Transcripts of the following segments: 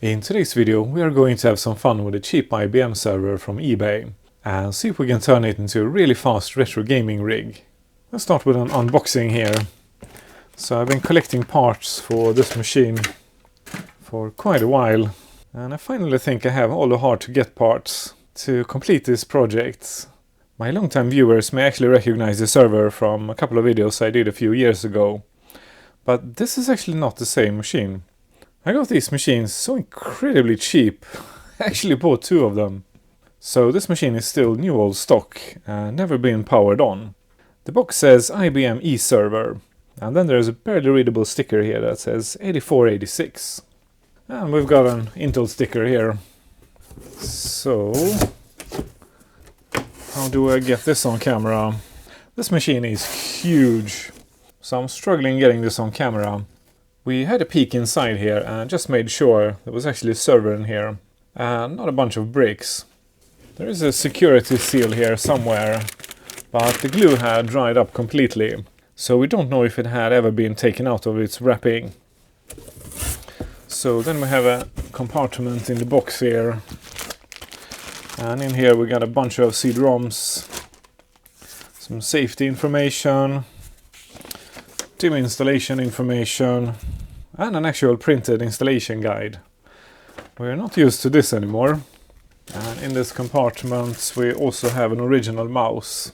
In today's video we are going to have some fun with a cheap IBM server from eBay and see if we can turn it into a really fast retro gaming rig. Let's start with an unboxing here. So I've been collecting parts for this machine for quite a while and I finally think I have all the hard to get parts to complete this project. My longtime viewers may actually recognize the server from a couple of videos I did a few years ago, but this is actually not the same machine. I got these machines so incredibly cheap, I actually bought two of them. So this machine is still new old stock and never been powered on. The box says IBM eServer, and then there's a barely readable sticker here that says 8486. And we've got an Intel sticker here. So, how do I get this on camera? This machine is huge, so I'm struggling getting this on camera. We had a peek inside here and just made sure there was actually a server in here and not a bunch of bricks. There is a security seal here somewhere, but the glue had dried up completely, so we don't know if it had ever been taken out of its wrapping. So then we have a compartment in the box here, and in here we got a bunch of CD-ROMs, some safety information, DIMM installation information, and an actual printed installation guide. We're not used to this anymore. And in this compartment we also have an original mouse.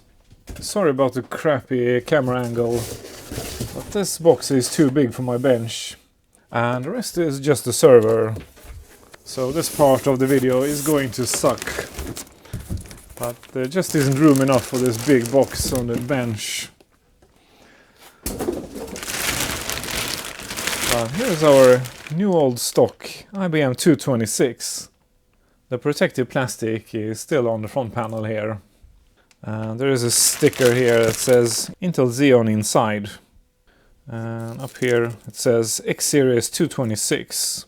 Sorry about the crappy camera angle, but this box is too big for my bench. And the rest is just the server. So this part of the video is going to suck. But there just isn't room enough for this big box on the bench. Here's our new old stock IBM 226. The protective plastic is still on the front panel here. And there is a sticker here that says Intel Xeon inside. And up here it says X Series 226.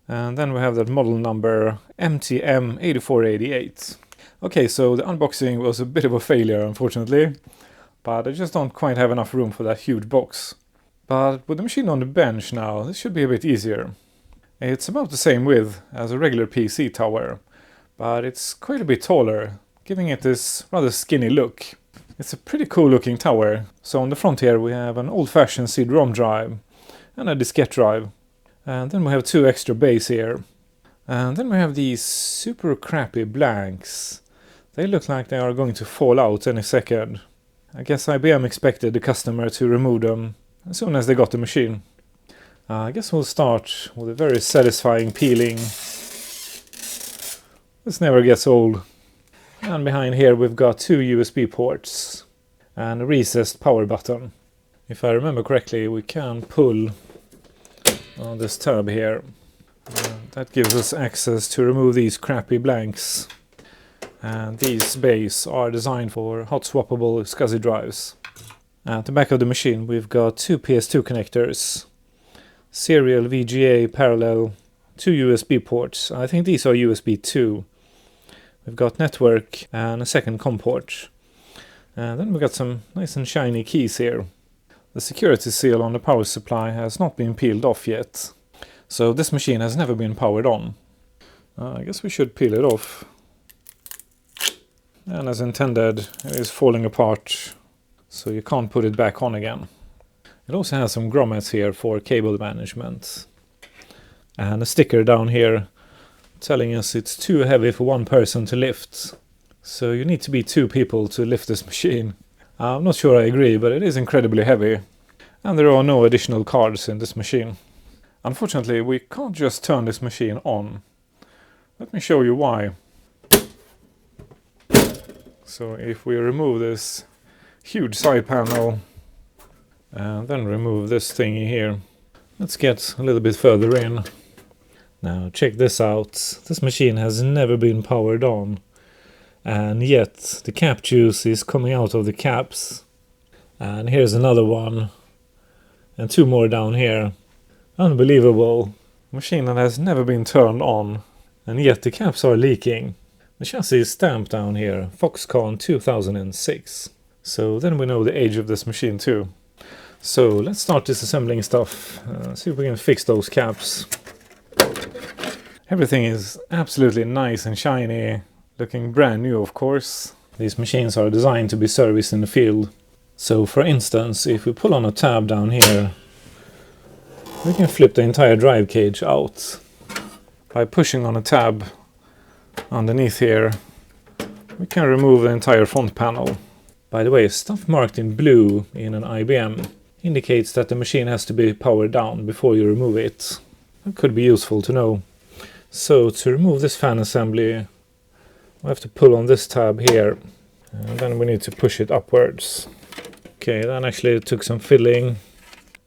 And then we have that model number MTM8488. Okay, so the unboxing was a bit of a failure unfortunately, but I just don't quite have enough room for that huge box. But with the machine on the bench now, this should be a bit easier. It's about the same width as a regular PC tower, but it's quite a bit taller, giving it this rather skinny look. It's a pretty cool looking tower. So on the front here we have an old-fashioned CD-ROM drive and a diskette drive. And then we have two extra bays here. And then we have these super crappy blanks. They look like they are going to fall out any second. I guess IBM expected the customer to remove them as soon as they got the machine. I guess we'll start with a very satisfying peeling. This never gets old. And behind here we've got two USB ports and a recessed power button. If I remember correctly, we can pull on this tab here. That gives us access to remove these crappy blanks. And these bays are designed for hot swappable SCSI drives. At the back of the machine we've got two PS2 connectors, serial VGA parallel, two USB ports. I think these are USB 2. We've got network and a second COM port. And then we've got some nice and shiny keys here. The security seal on the power supply has not been peeled off yet, so this machine has never been powered on. I guess we should peel it off. And as intended, it is falling apart, so you can't put it back on again. It also has some grommets here for cable management. And a sticker down here telling us it's too heavy for one person to lift. So you need to be two people to lift this machine. I'm not sure I agree, but it is incredibly heavy. And there are no additional cards in this machine. Unfortunately, we can't just turn this machine on. Let me show you why. So if we remove this huge side panel and then remove this thingy here, let's get a little bit further in. Now check this out. This machine has never been powered on, and yet the cap juice is coming out of the caps. And here's another one, and two more down here. Unbelievable. Machine that has never been turned on, and yet the caps are leaking. The chassis is stamped down here, Foxconn 2006. So then we know the age of this machine too. So let's start disassembling stuff, see if we can fix those caps. Everything is absolutely nice and shiny, looking brand new of course. These machines are designed to be serviced in the field. So for instance, if we pull on a tab down here, we can flip the entire drive cage out. By pushing on a tab underneath here, we can remove the entire front panel. By the way, stuff marked in blue in an IBM indicates that the machine has to be powered down before you remove it. That could be useful to know. So to remove this fan assembly, we have to pull on this tab here, and then we need to push it upwards. Okay, that actually took some fiddling,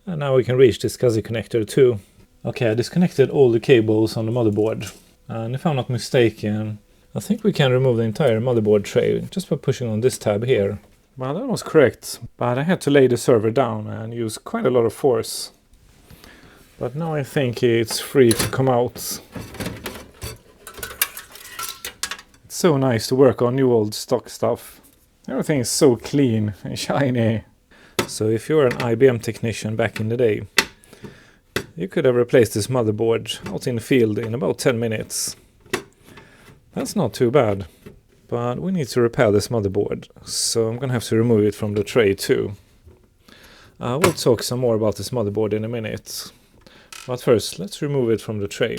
and now we can reach this SCSI connector too. Okay, I disconnected all the cables on the motherboard, and if I'm not mistaken, I think we can remove the entire motherboard tray just by pushing on this tab here. Well, that was correct, but I had to lay the server down and use quite a lot of force. But now I think it's free to come out. It's so nice to work on new old stock stuff. Everything is so clean and shiny. So if you're an IBM technician back in the day, you could have replaced this motherboard out in the field in about 10 minutes. That's not too bad. But we need to repair this motherboard, so I'm gonna have to remove it from the tray too. We'll talk some more about this motherboard in a minute. But first, let's remove it from the tray.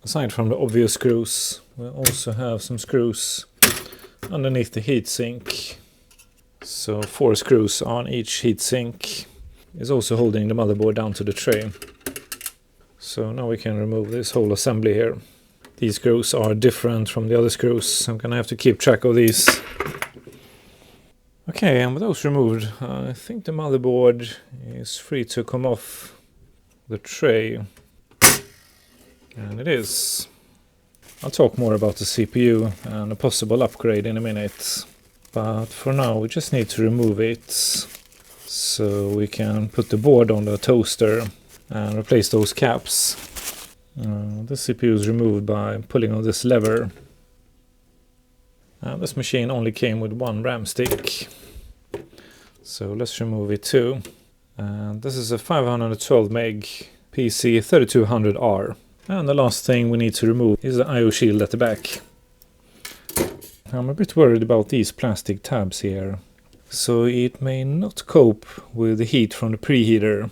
Aside from the obvious screws, we'll also have some screws underneath the heatsink. So 4 screws on each heatsink is also holding the motherboard down to the tray. So now we can remove this whole assembly here. These screws are different from the other screws. I'm gonna have to keep track of these. Okay, and with those removed, I think the motherboard is free to come off the tray. And it is. I'll talk more about the CPU and a possible upgrade in a minute. But for now, we just need to remove it so we can put the board on the toaster and replace those caps. The CPU is removed by pulling on this lever. This machine only came with 1 RAM stick, so let's remove it too. This is a 512 meg PC3200R. And the last thing we need to remove is the I/O shield at the back. I'm a bit worried about these plastic tabs here, so it may not cope with the heat from the preheater.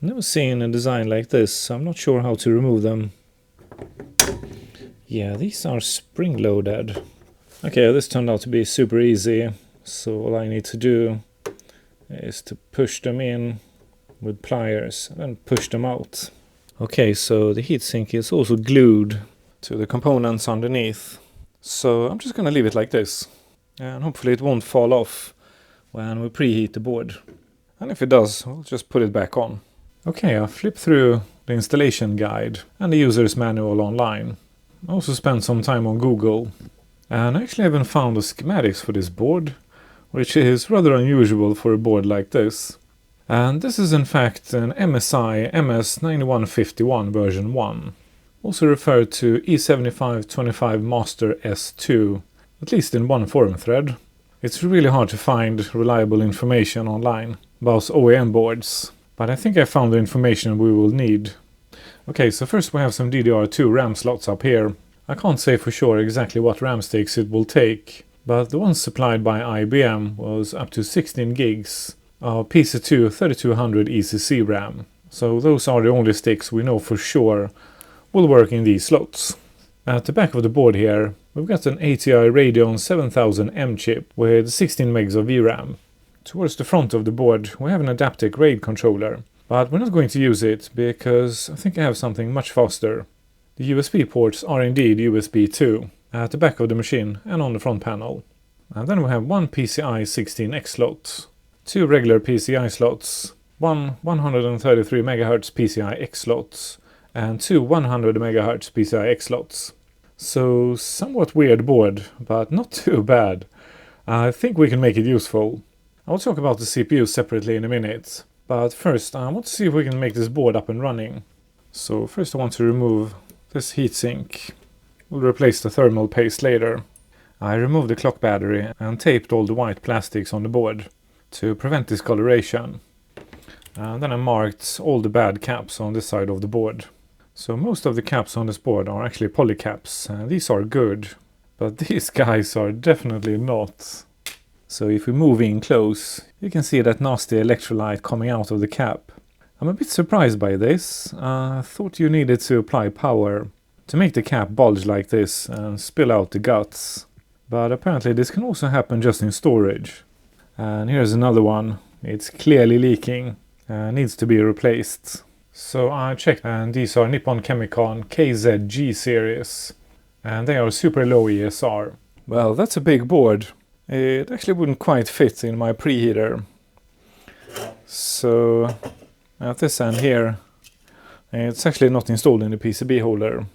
Never seen a design like this, so I'm not sure how to remove them. Yeah, these are spring-loaded. Okay, this turned out to be super easy, so all I need to do is to push them in with pliers and push them out. Okay, so the heatsink is also glued to the components underneath, so I'm just gonna leave it like this, and hopefully it won't fall off when we preheat the board. And if it does, we'll just put it back on. Okay, I flipped through the installation guide and the user's manual online. I also spent some time on Google, and I actually even found the schematics for this board, which is rather unusual for a board like this. And this is in fact an MSI MS9151 version 1, also referred to E7525 Master S2, at least in one forum thread. It's really hard to find reliable information online about OEM boards, but I think I found the information we will need. Okay, so first we have some DDR2 RAM slots up here. I can't say for sure exactly what RAM sticks it will take, but the ones supplied by IBM was up to 16 gigs of PC2 3200 ECC RAM. So those are the only sticks we know for sure will work in these slots. At the back of the board here, we've got an ATI Radeon 7000M chip with 16 megs of VRAM. Towards the front of the board we have an AMTECH RAID controller, but we're not going to use it because I think I have something much faster. The USB ports are indeed USB 2 at the back of the machine and on the front panel. And then we have one PCI-16X slot, 2 regular PCI slots, one 133 MHz pci-x slots, and 2 100 MHz pci-x slots. So somewhat weird board, but not too bad. I think we can make it useful. I'll talk about the CPU separately in a minute, but first I want to see if we can make this board up and running. So first I want to remove this heatsink. We'll replace the thermal paste later. I removed the clock battery and taped all the white plastics on the board to prevent discoloration. And then I marked all the bad caps on this side of the board. So most of the caps on this board are actually poly caps, and these are good, but these guys are definitely not. So if we move in close, you can see that nasty electrolyte coming out of the cap. I'm a bit surprised by this. I thought you needed to apply power to make the cap bulge like this and spill out the guts. But apparently this can also happen just in storage. And here's another one. It's clearly leaking and needs to be replaced. So I checked, and these are Nippon Chemicon KZG series. And they are super low ESR. Well, that's a big board. It actually wouldn't quite fit in my preheater. So at this end here, it's actually not installed in the PCB holder.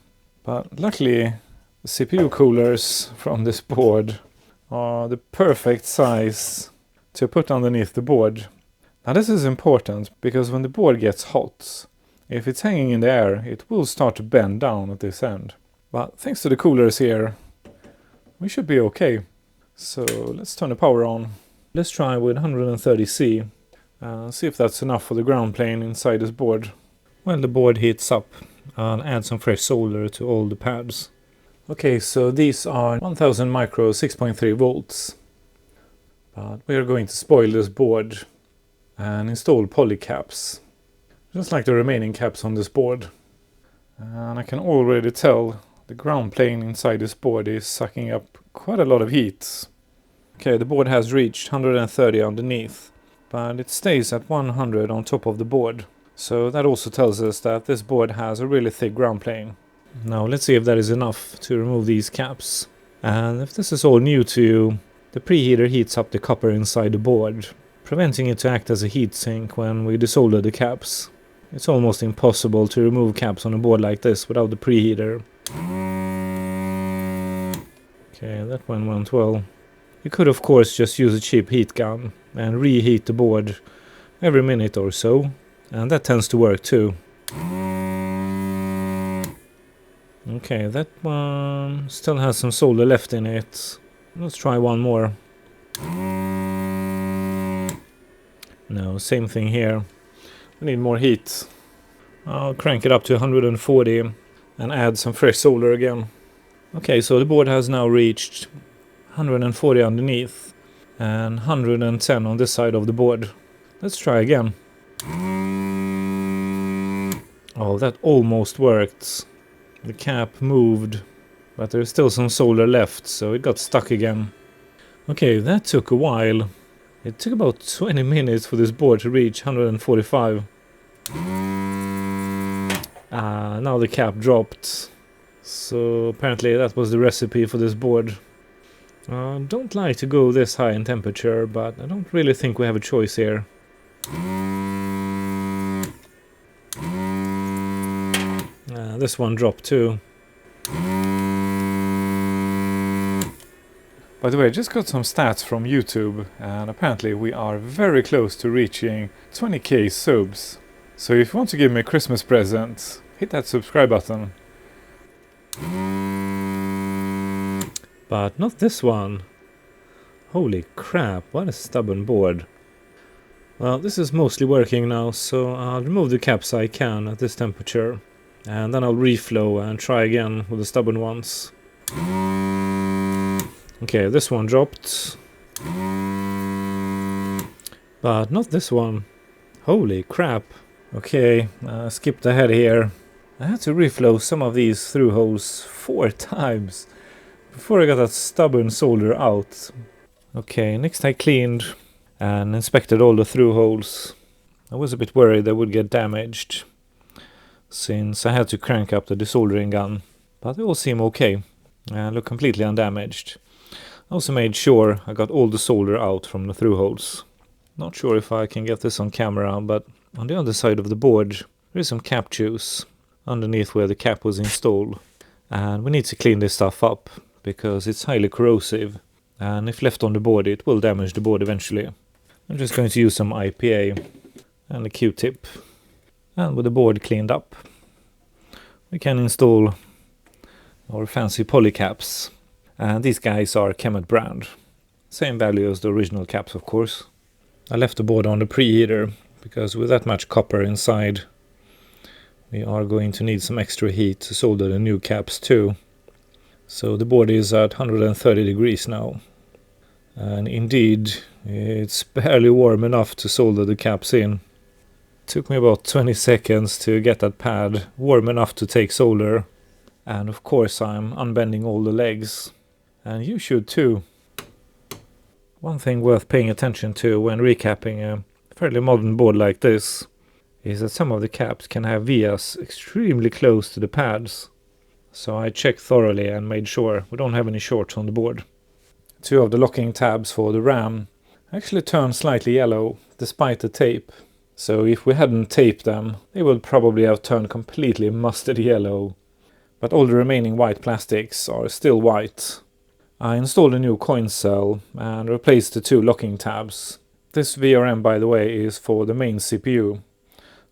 But luckily, the CPU coolers from this board are the perfect size to put underneath the board. Now this is important because when the board gets hot, if it's hanging in the air, it will start to bend down at this end. But thanks to the coolers here, we should be okay. So let's turn the power on. Let's try with 130C. See if that's enough for the ground plane inside this board. When the board heats up, I'll add some fresh solder to all the pads. Okay, so these are 1000 micro 6.3 volts. But we are going to spoil this board and install poly caps, just like the remaining caps on this board. And I can already tell the ground plane inside this board is sucking up quite a lot of heat. Okay, the board has reached 130 underneath, but it stays at 100 on top of the board. So that also tells us that this board has a really thick ground plane. Now let's see if that is enough to remove these caps. And if this is all new to you, the preheater heats up the copper inside the board, preventing it to act as a heat sink when we desolder the caps. It's almost impossible to remove caps on a board like this without the preheater. Okay, that one went well. You could of course just use a cheap heat gun and reheat the board every minute or so, and that tends to work too. Okay, that one still has some solder left in it. Let's try one more. No, same thing here. We need more heat. I'll crank it up to 140 and add some fresh solder again. Okay, so the board has now reached 140 underneath and 110 on this side of the board. Let's try again. Oh, that almost worked. The cap moved, but there's still some solder left, so it got stuck again. Okay, that took a while. It took about 20 minutes for this board to reach 145. Now the cap dropped. So apparently that was the recipe for this board. Don't like to go this high in temperature, but I don't really think we have a choice here. This one dropped too. By the way, I just got some stats from YouTube, and apparently we are very close to reaching 20k subs. So if you want to give me a Christmas present, hit that subscribe button. But not this one. Holy crap, what a stubborn board. Well, this is mostly working now, so I'll remove the caps I can at this temperature. And then I'll reflow and try again with the stubborn ones. Okay, this one dropped. But not this one. Holy crap. Okay, skipped ahead here. I had to reflow some of these through holes 4 times before I got that stubborn solder out. Okay, next I cleaned and inspected all the through holes. I was a bit worried they would get damaged, since I had to crank up the desoldering gun, but they all seem okay and look completely undamaged. I also made sure I got all the solder out from the through holes. Not sure if I can get this on camera, but on the other side of the board there is some cap juice underneath where the cap was installed, and we need to clean this stuff up because it's highly corrosive, and if left on the board it will damage the board eventually. I'm just going to use some IPA and a Q-tip, and with the board cleaned up we can install our fancy poly caps, and these guys are Chemet brand. Same value as the original caps, of course. I left the board on the preheater because with that much copper inside we are going to need some extra heat to solder the new caps too. So the board is at 130 degrees now. And indeed, it's barely warm enough to solder the caps in. Took me about 20 seconds to get that pad warm enough to take solder. And of course I'm unbending all the legs. And you should too. One thing worth paying attention to when recapping a fairly modern board like this is that some of the caps can have vias extremely close to the pads. So I checked thoroughly and made sure we don't have any shorts on the board. Two of the locking tabs for the RAM actually turn slightly yellow despite the tape. So if we hadn't taped them, they would probably have turned completely mustard yellow. But all the remaining white plastics are still white. I installed a new coin cell and replaced the two locking tabs. This VRM, by the way, is for the main CPU.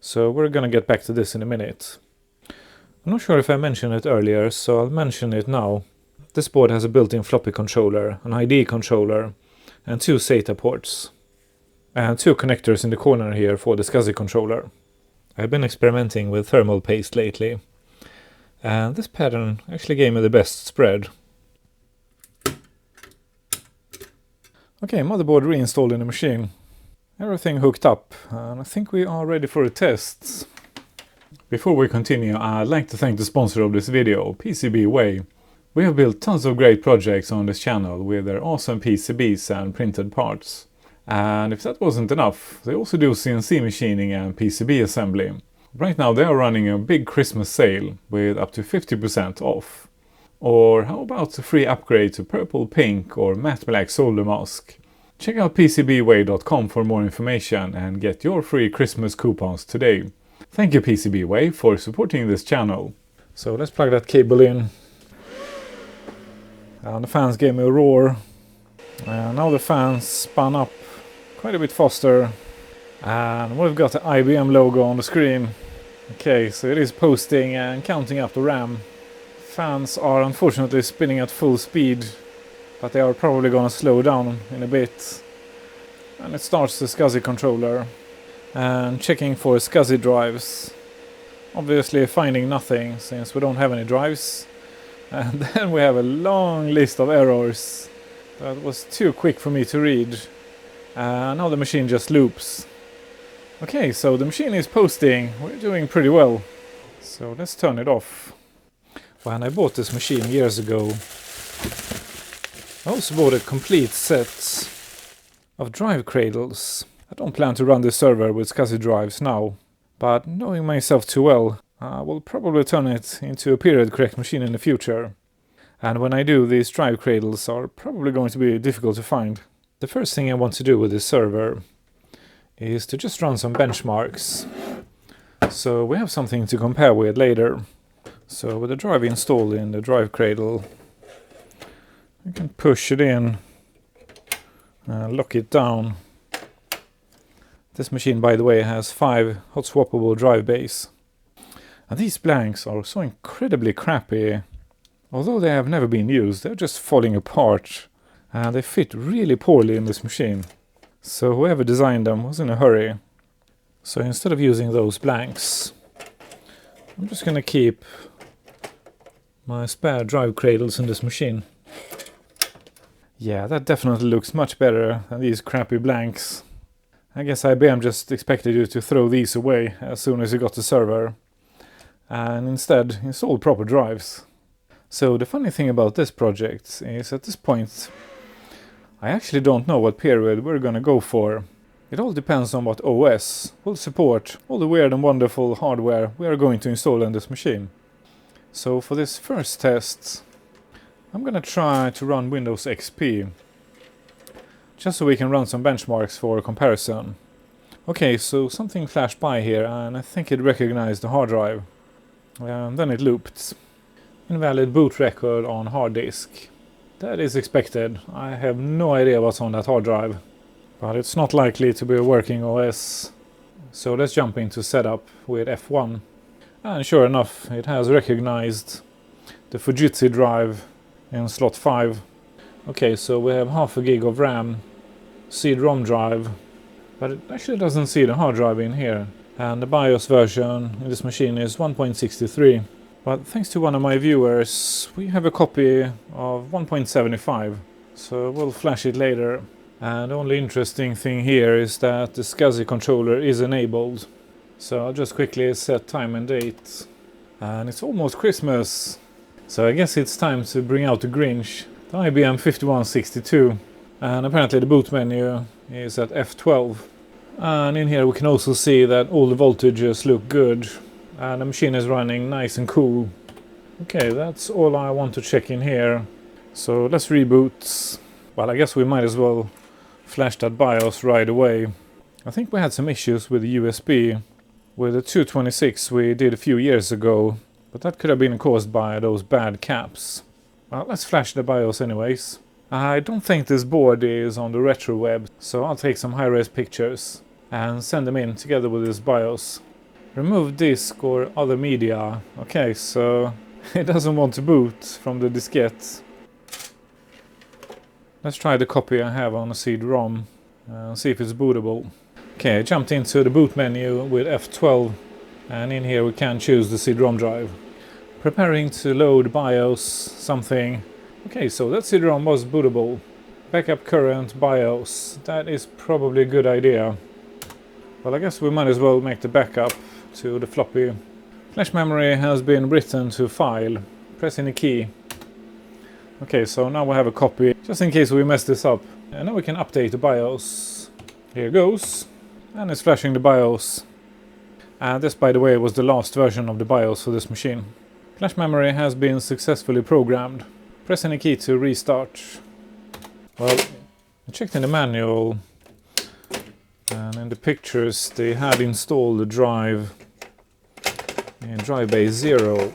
So we're gonna get back to this in a minute. I'm not sure if I mentioned it earlier, so I'll mention it now. This board has a built-in floppy controller, an ID controller, and two SATA ports. And two connectors in the corner here for the SCSI controller. I've been experimenting with thermal paste lately. And this pattern actually gave me the best spread. Okay, motherboard reinstalled in the machine. Everything hooked up, and I think we are ready for the tests. Before we continue, I'd like to thank the sponsor of this video, PCB. We have built tons of great projects on this channel with their awesome PCBs and printed parts. And if that wasn't enough, they also do CNC machining and PCB assembly. Right now they are running a big Christmas sale with up to 50% off. Or how about a free upgrade to purple, pink or matte black solder mask? Check out PCBWay.com for more information and get your free Christmas coupons today. Thank you PCBWay for supporting this channel. So let's plug that cable in. And the fans gave me a roar. And now the fans spun up quite a bit faster. And we've got the IBM logo on the screen. Okay, so it is posting and counting up the RAM. Fans are unfortunately spinning at full speed, but they are probably gonna slow down in a bit. And it starts the SCSI controller. And checking for SCSI drives. Obviously finding nothing since we don't have any drives. And then we have a long list of errors. That was too quick for me to read. Now the machine just loops. Okay, so the machine is posting. We're doing pretty well. So let's turn it off. When I bought this machine years ago, I also bought a complete set of drive cradles. I don't plan to run this server with SCSI drives now, but knowing myself too well, I will probably turn it into a period correct machine in the future. And when I do, these drive cradles are probably going to be difficult to find. The first thing I want to do with this server is to just run some benchmarks, so we have something to compare with later. So with the drive installed in the drive cradle, you can push it in and lock it down. This machine, by the way, has 5 hot swappable drive bays. And these blanks are so incredibly crappy. Although they have never been used, they're just falling apart. And they fit really poorly in this machine. So whoever designed them was in a hurry. So instead of using those blanks, I'm just going to keep my spare drive cradles in this machine. Yeah, that definitely looks much better than these crappy blanks. I guess IBM just expected you to throw these away as soon as you got the server. And instead install proper drives. So the funny thing about this project is at this point I actually don't know what period we're gonna go for. It all depends on what OS will support all the weird and wonderful hardware we are going to install in this machine. So for this first test I'm gonna try to run Windows XP just so we can run some benchmarks for comparison. Okay, so something flashed by here and I think it recognized the hard drive. And then it looped. Invalid boot record on hard disk. That is expected. I have no idea what's on that hard drive. But it's not likely to be a working OS. So let's jump into setup with F1. And sure enough, it has recognized the Fujitsu drive in slot 5. Okay, so we have half a gig of RAM, CD-ROM drive, but it actually doesn't see the hard drive in here. And the BIOS version in this machine is 1.63. But thanks to one of my viewers, we have a copy of 1.75. So we'll flash it later. And the only interesting thing here is that the SCSI controller is enabled. So I'll just quickly set time and date. And it's almost Christmas. So I guess it's time to bring out the Grinch, the IBM 5162. And apparently the boot menu is at F12. And in here we can also see that all the voltages look good. And the machine is running nice and cool. Okay, that's all I want to check in here. So let's reboot. Well, I guess we might as well flash that BIOS right away. I think we had some issues with the USB with the 226 we did a few years ago, but that could have been caused by those bad caps. Well, let's flash the BIOS anyways. I don't think this board is on the retro web, so I'll take some high-res pictures and send them in together with this BIOS. Remove disk or other media. Okay, so it doesn't want to boot from the diskette. Let's try the copy I have on a CD-ROM and see if it's bootable. Okay, I jumped into the boot menu with F12, and in here we can choose the CD-ROM drive. Preparing to load BIOS something. Okay, so that CD-ROM was bootable. Backup current BIOS. That is probably a good idea. Well, I guess we might as well make the backup to the floppy. Flash memory has been written to file. Pressing the key. Okay, so now we have a copy, just in case we mess this up. And now we can update the BIOS. Here goes. And it's flashing the BIOS. And this, by the way, was the last version of the BIOS for this machine. Flash memory has been successfully programmed. Press any key to restart. Well, I checked in the manual, and in the pictures they had installed the drive in drive bay 0.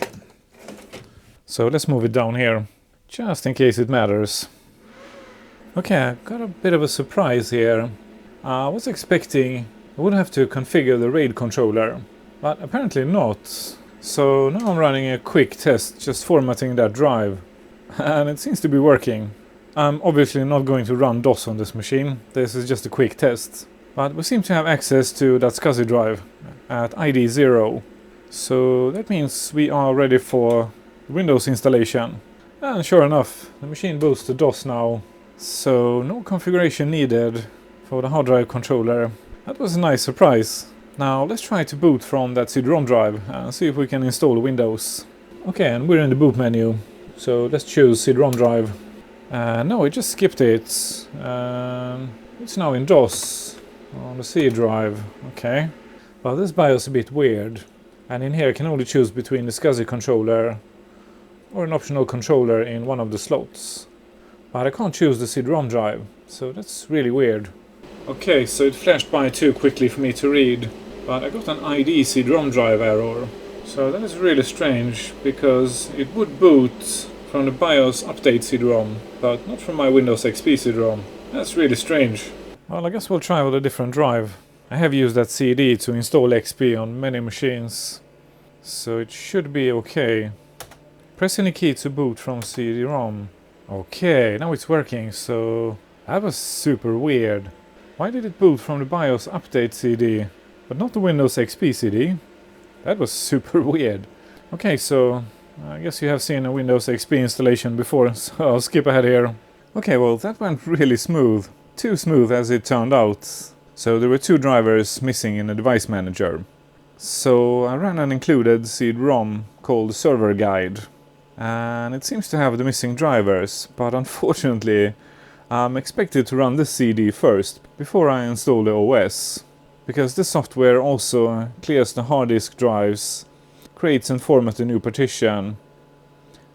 So let's move it down here, just in case it matters. Okay, I got a bit of a surprise here. I was expecting I would have to configure the RAID controller, but apparently not. So now I'm running a quick test, just formatting that drive, and it seems to be working. I'm obviously not going to run DOS on this machine, this is just a quick test. But we seem to have access to that SCSI drive at ID 0. So that means we are ready for Windows installation. And sure enough, the machine boots to DOS now. So no configuration needed for the hard drive controller. That was a nice surprise. Now let's try to boot from that CD-ROM drive and see if we can install Windows. Okay, and we're in the boot menu. So let's choose CD-ROM drive. No, it just skipped it. It's now in DOS on the C drive. Okay. Well, this BIOS is a bit weird. And in here I can only choose between the SCSI controller or an optional controller in one of the slots. But I can't choose the CD-ROM drive, so that's really weird. Okay, so it flashed by too quickly for me to read, but I got an ID CD-ROM drive error. So that is really strange, because it would boot from the BIOS update CD-ROM, but not from my Windows XP CD-ROM. That's really strange. Well, I guess we'll try with a different drive. I have used that CD to install XP on many machines, so it should be okay. Press any key to boot from CD-ROM. Okay, now it's working, so that was super weird. Why did it boot from the BIOS update CD, but not the Windows XP CD? That was super weird. Okay, so I guess you have seen a Windows XP installation before, so I'll skip ahead here. Okay, well that went really smooth. Too smooth as it turned out. So there were two drivers missing in the device manager. So I ran an included CD-ROM called Server Guide. And it seems to have the missing drivers, but unfortunately I'm expected to run this CD first, before I install the OS. Because this software also clears the hard disk drives, creates and formats a new partition,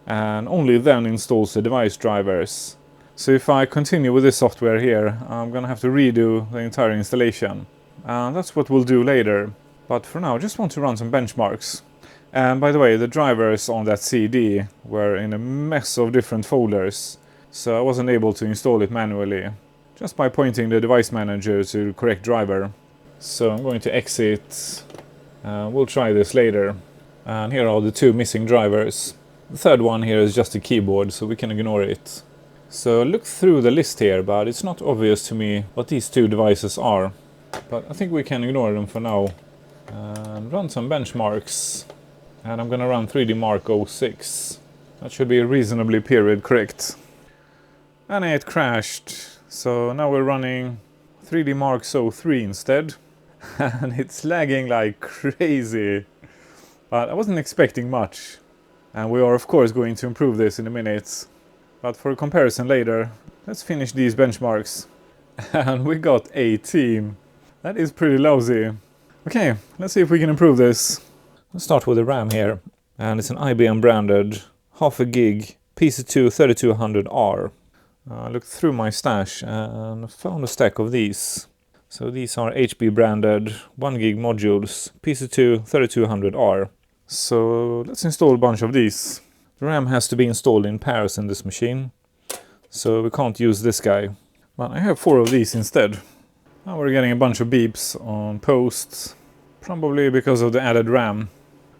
and only then installs the device drivers. So if I continue with this software here, I'm gonna have to redo the entire installation. And that's what we'll do later. But for now, I just want to run some benchmarks. And by the way, the drivers on that CD were in a mess of different folders, so I wasn't able to install it manually, just by pointing the device manager to the correct driver. So I'm going to exit, we'll try this later. And here are the two missing drivers. The third one here is just a keyboard, so we can ignore it. So look through the list here, but it's not obvious to me what these two devices are. But I think we can ignore them for now. and run some benchmarks. And I'm gonna run 3D Mark 06. That should be reasonably period correct. And it crashed. So now we're running 3D Mark 03 instead. And it's lagging like crazy. But I wasn't expecting much. And we are of course going to improve this in a minute. But for a comparison later, let's finish these benchmarks. And we got 18. That is pretty lousy. Okay, let's see if we can improve this. Let's start with the RAM here. And it's an IBM branded 0.5 gig PC2 3200R. I looked through my stash and found a stack of these. So these are HB branded 1 gig modules, PC2 3200R. So let's install a bunch of these. The RAM has to be installed in pairs in this machine, so we can't use this guy. But I have 4 of these instead. Now we're getting a bunch of beeps on posts, probably because of the added RAM.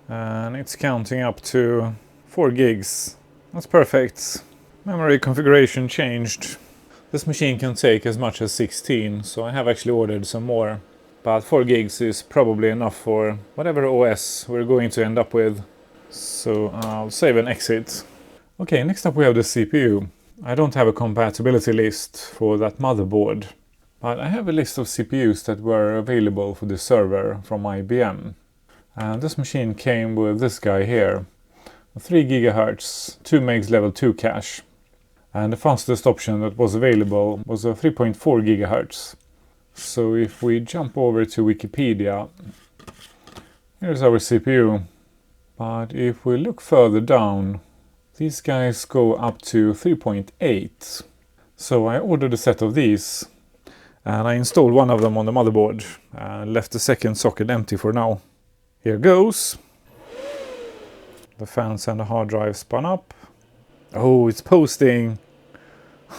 And it's counting up to 4 gigs. That's perfect. Memory configuration changed. This machine can take as much as 16, so I have actually ordered some more. But 4 gigs is probably enough for whatever OS we're going to end up with. So I'll save and exit. Okay, next up we have the CPU. I don't have a compatibility list for that motherboard, but I have a list of CPUs that were available for the server from IBM. And this machine came with this guy here. 3 GHz, 2 MB level 2 cache. And the fastest option that was available was a 3.4 GHz. So if we jump over to Wikipedia, here's our CPU. But if we look further down, these guys go up to 3.8. So I ordered a set of these, and I installed one of them on the motherboard and left the second socket empty for now. Here goes. The fans and the hard drive spun up. Oh, it's posting.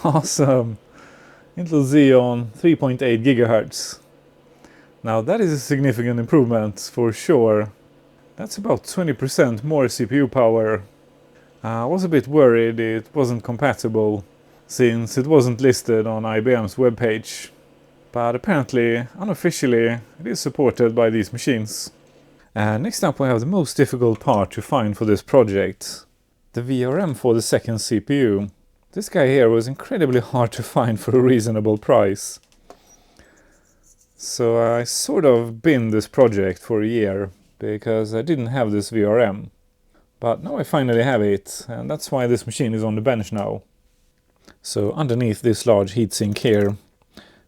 Awesome. Intel Xeon 3.8 GHz. Now that is a significant improvement for sure. That's about 20% more CPU power. I was a bit worried it wasn't compatible since it wasn't listed on IBM's webpage. But apparently, unofficially, it is supported by these machines. And next up we have the most difficult part to find for this project. The VRM for the second CPU. This guy here was incredibly hard to find for a reasonable price. So I sort of binned this project for a year because I didn't have this VRM. But now I finally have it, and that's why this machine is on the bench now. So underneath this large heatsink here,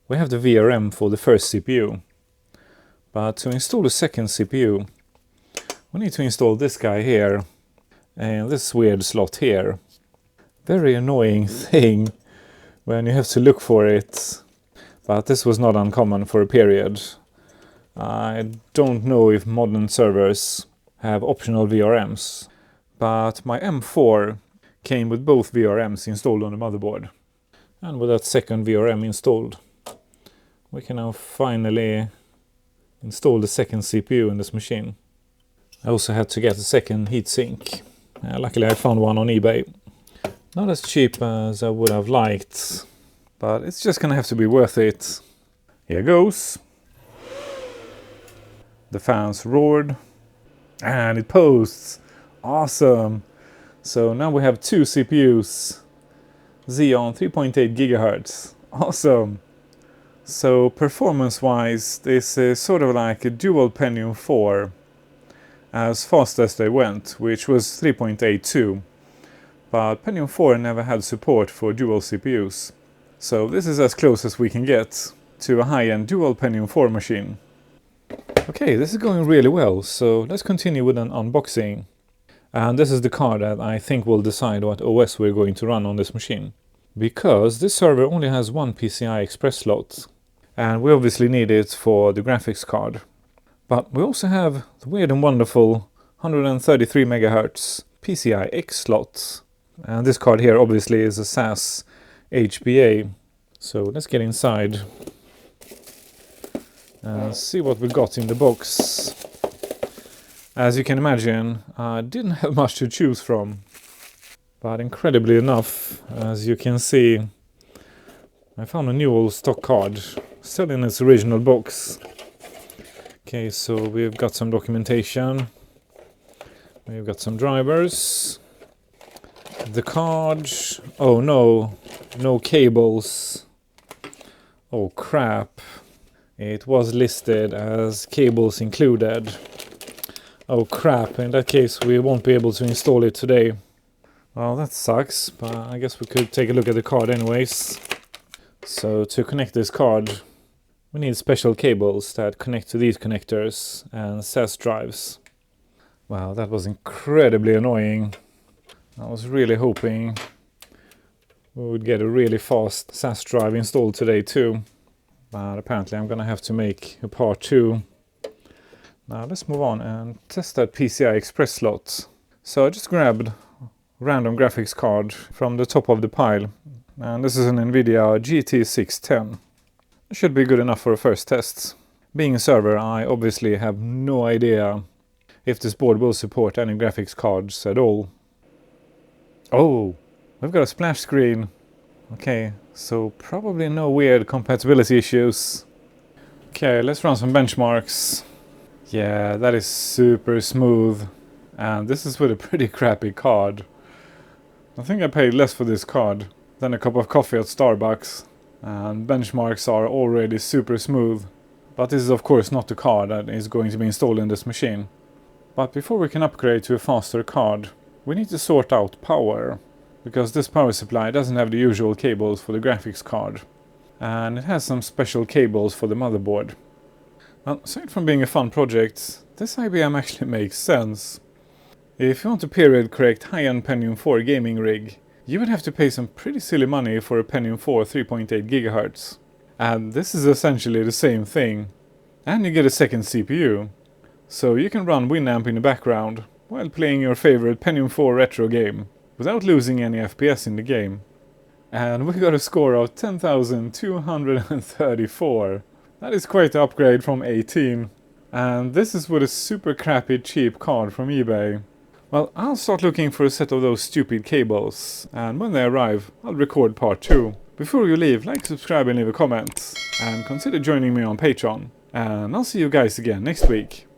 we have the VRM for the first CPU. But to install the second CPU, we need to install this guy here and this weird slot here. Very annoying thing when you have to look for it. But this was not uncommon for a period. I don't know if modern servers have optional VRMs, but my M4 came with both VRMs installed on the motherboard. And with that second VRM installed, we can now finally install the second CPU in this machine. I also had to get a second heatsink. Luckily I found one on eBay. Not as cheap as I would have liked, but it's just gonna have to be worth it. Here goes. The fans roared, and it posts. Awesome! So now we have 2 CPUs. Xeon 3.8 GHz. Awesome! So performance-wise, this is sort of like a dual Pentium 4. As fast as they went, which was 3.82. But Pentium 4 never had support for dual CPUs. So this is as close as we can get to a high-end dual Pentium 4 machine. Okay, this is going really well, so let's continue with an unboxing. And this is the card that I think will decide what OS we're going to run on this machine. Because this server only has one PCI Express slot, and we obviously need it for the graphics card. But we also have the weird and wonderful 133 MHz pci-x slot. And this card here obviously is a SAS HBA. So let's get inside and see what we got in the box. As you can imagine, I didn't have much to choose from. But incredibly enough, as you can see, I found a new old stock card, still in its original box. Okay, so we've got some documentation. We've got some drivers. The card. Oh no, no cables. Oh crap. It was listed as cables included. Oh crap, in that case we won't be able to install it today. Well, that sucks, but I guess we could take a look at the card anyways. So to connect this card, we need special cables that connect to these connectors and SAS drives. Wow, that was incredibly annoying. I was really hoping we would get a really fast SAS drive installed today too. But apparently I'm gonna have to make a part 2. Now let's move on and test that PCI Express slot. So I just grabbed a random graphics card from the top of the pile. And this is an NVIDIA GT610. It should be good enough for a first test. Being a server, I obviously have no idea if this board will support any graphics cards at all. Oh, we've got a splash screen. Okay, so probably no weird compatibility issues. Okay, let's run some benchmarks. Yeah, that is super smooth. And this is with a pretty crappy card. I think I paid less for this card than a cup of coffee at Starbucks. And benchmarks are already super smooth. But this is of course not the card that is going to be installed in this machine. But before we can upgrade to a faster card, we need to sort out power. Because this power supply doesn't have the usual cables for the graphics card. And it has some special cables for the motherboard. Now, aside from being a fun project, this IBM actually makes sense. If you want a period correct high-end Pentium 4 gaming rig, you would have to pay some pretty silly money for a Pentium 4 3.8 GHz. And this is essentially the same thing. And you get a second CPU. So you can run Winamp in the background while playing your favorite Pentium 4 retro game without losing any FPS in the game. And we got a score of 10,234. That is quite the upgrade from 18. And this is with a super crappy cheap card from eBay. Well, I'll start looking for a set of those stupid cables, and when they arrive, I'll record part 2. Before you leave, like, subscribe and leave a comment, and consider joining me on Patreon. And I'll see you guys again next week.